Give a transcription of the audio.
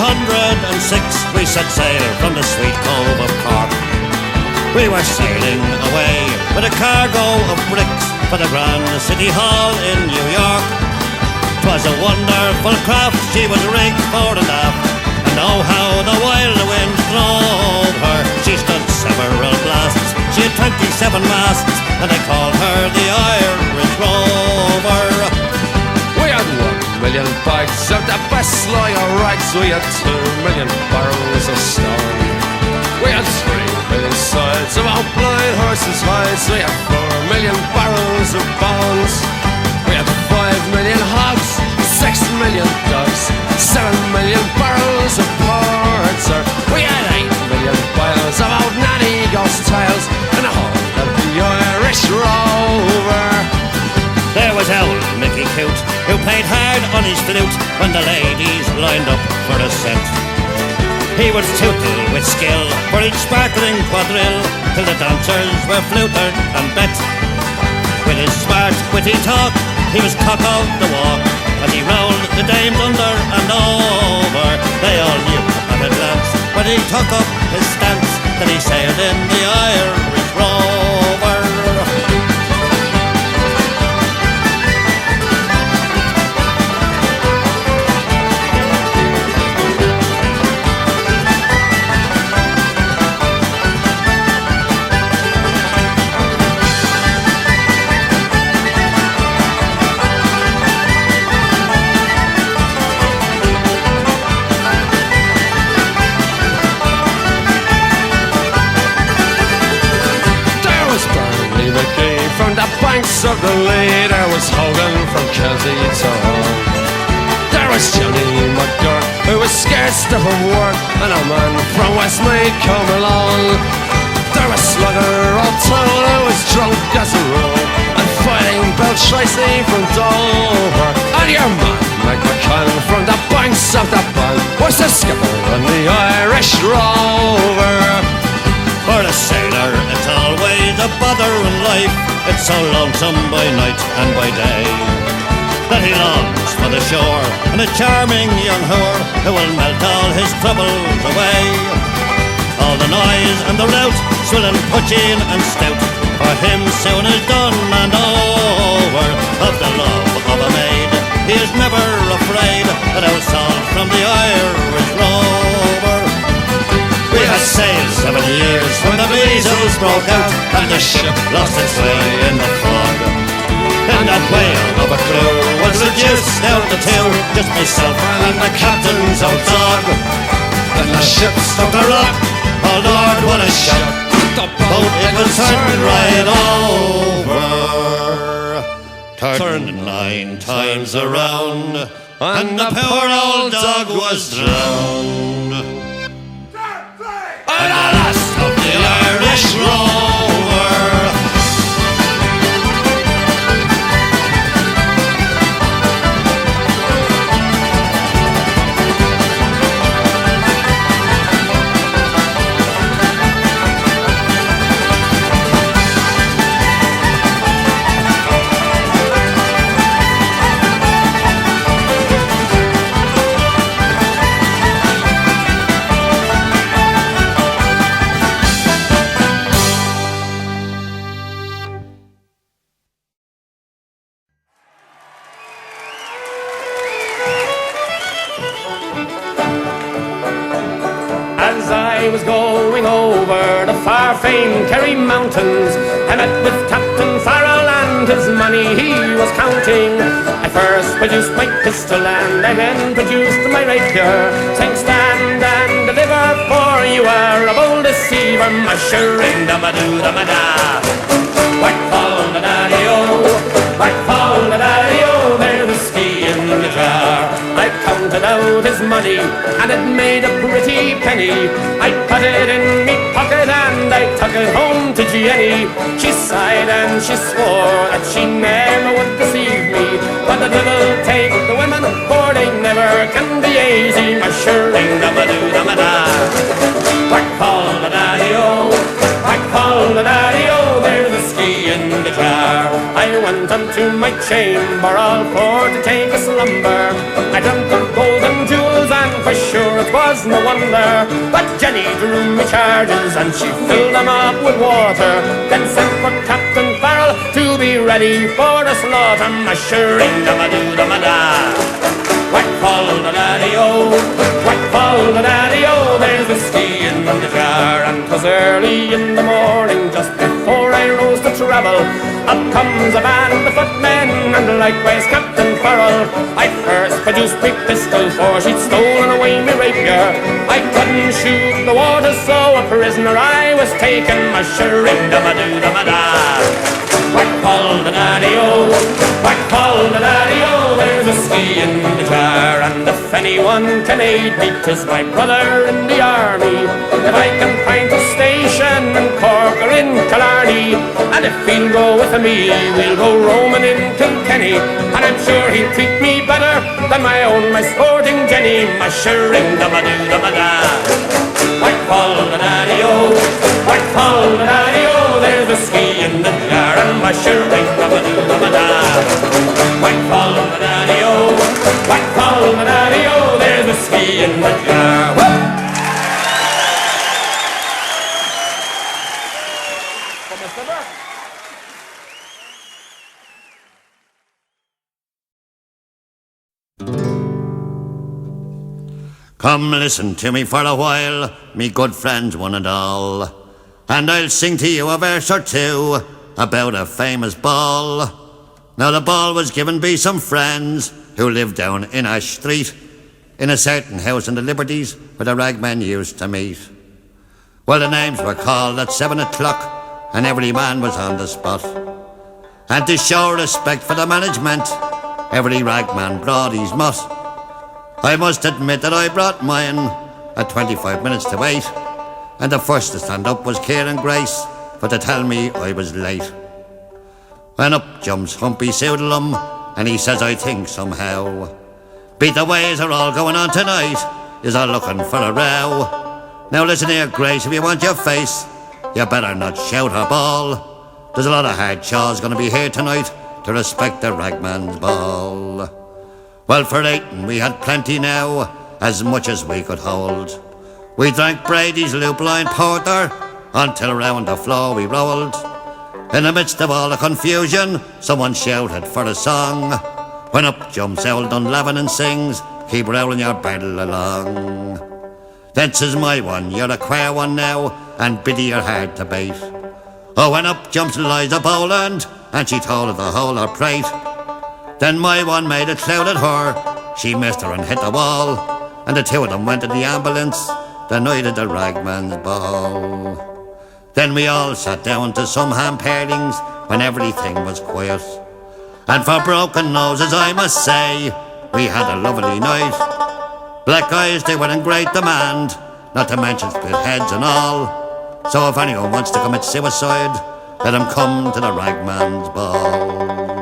1806 we set sail from the sweet cove of Cork. We were sailing away with a cargo of bricks for the Grand City Hall in New York. 'Twas a wonderful craft, she was rigged fore and aft, and oh how the wild wind drove her. She stood several blasts, she had 27 masts, and they called her the Irish Rover. We had 1,000,000 bags of the best lager rags. We had 2,000,000 barrels of stone. We had 3,000,000 sides of our blind horses' hides. We had 4,000,000 barrels of bones. We had 5,000,000 hogs, 6,000,000 dogs, 7,000,000 barrels of porter. We had 8,000,000 boils of old nanny ghost tales, and a whole of the Irish Rover. There was old Mickey Coote, who played hard on his flute when the ladies lined up for a scent. He would tootle with skill for each sparkling quadrille, till the dancers were flutered and bet. With his smart, witty talk, he was cock of the walk, as he rolled the dames under and over. They all knew at a glance when he took up his stance that he sailed in the Irish Rover. From the banks of the Lee, there was Hogan from Kelty to Hull. There was Johnny McGurk, who was scared stiff of work, and a man from Westmeath come along. There was Slugger O'Toole, who was drunk as a rule, and fighting Bill Tracy from Dover. And your man, Mike McCann, from the banks of the Bann, was the skipper on the Irish Rover. For a sailor, it's always a bother in life. It's so lonesome by night and by day that he longs for the shore and a charming young whore who will melt all his troubles away. All the noise and the rout, swilling, puchin and stout, for him soon is done and over. Of the love of a maid, he is never afraid, an old salt from the Irish Rover. We had sailed 7 years when the measles broke out, and the ship lost its way in the fog. And that whale of a crew was reduced down to two, just myself and the captain's old dog. And the ship struck a rock, oh Lord, what a shock! The boat, it was turned right over, turned 9 times around, and the poor old dog was drowned. And the last of the Irish Rover. I was going over the far-famed Kerry Mountains. I met with Captain Farrell and his money he was counting. I first produced my pistol and I then produced my rapier, saying stand and deliver, for you are a bold deceiver. Mushering da-ma-doo-da-ma-da. Whack fall da daddy-o, whack fall da daddy-o, there's whiskey in the jar. I counted out his money and it made a pretty penny. I put it in me pocket and I took it home to Jenny. She sighed and she swore that she never would deceive me, but the devil take the women, for they never can be easy. Mushering da-ma-doo-da-ma-da. Whack fall da daddy-o, whack fall da daddy-o, there's whiskey in the jar. I went unto my chamber all for to take a slumber. I dreamt of golden jewels and for sure it 'twas no wonder. But Jenny drew me charges and she filled them up with water, then sent for Captain Farrell to be ready for the slaughter. Mushering-dum-a-doo-dum-a-da. Whack fall the daddy-o, whack fall the daddy-o, there's whiskey in the jar. And 'twas early in the morning, just before I rose to travel, up comes a band of footmen, and likewise Captain Farrell. I first produced my pistol, for she'd stolen away me rapier. I couldn't shoot the water, so a prisoner I was taken. Mushering-dum-a-doo-dum-a-da. Whack fall the daddy-o, whack fall the daddy-o, there's whiskey in the jar. And if anyone can aid me, 'tis my brother in the army. If I can find a station in Cork or in Killarney, and if he'll go with me, we'll go roaming in Kilkenny. And I'm sure he'll treat me better than my sporting Jenny. Mushering-dum-a-doo-dum-a-da. Whack fall the daddy-o, whack fall the daddy-o, there's whiskey in the jar. And mushering-dum-a-doo-dum-a-da. Whack fall the daddy-o, whack fall the daddy-o, there's whiskey in the jar. Whoop! Come listen to me for a while, me good friends one and all, and I'll sing to you a verse or two about a famous ball. Now the ball was given by some friends who lived down in Ash Street, in a certain house in the Liberties where the ragmen used to meet. Well, the names were called at 7 o'clock, and every man was on the spot. And to show respect for the management, every ragman brought his mutt. I must admit that I brought mine at 25 minutes to 8, and the first to stand up was Kieran Grace for to tell me I was late. When up jumps Humpy Soodlum, and he says, I think somehow beat the ways are all going on tonight is all looking for a row. Now listen here, Grace, if you want your face, you better not shout or bawl. There's a lot of hard chaws going to be here tonight to respect the ragman's ball. Well, for Aiton we had plenty now, as much as we could hold. We drank Brady's Lupline Porter until round the floor we rolled. In the midst of all the confusion, someone shouted for a song. When up jumps old Dunlavin and sings, keep rolling your barrel along. Then says my one, you're a queer one now, and Biddy you're hard to bait. Oh, when up jumps Liza Boland, and she told her the whole her prate. Then my one made a cloud at her, she missed her and hit the wall, and the two of them went to the ambulance the night of the ragman's ball. Then we all sat down to some ham pairings when everything was quiet. And for broken noses I must say, we had a lovely night. Black eyes they were in great demand, not to mention split heads and all. So if anyone wants to commit suicide, let him come to the ragman's ball.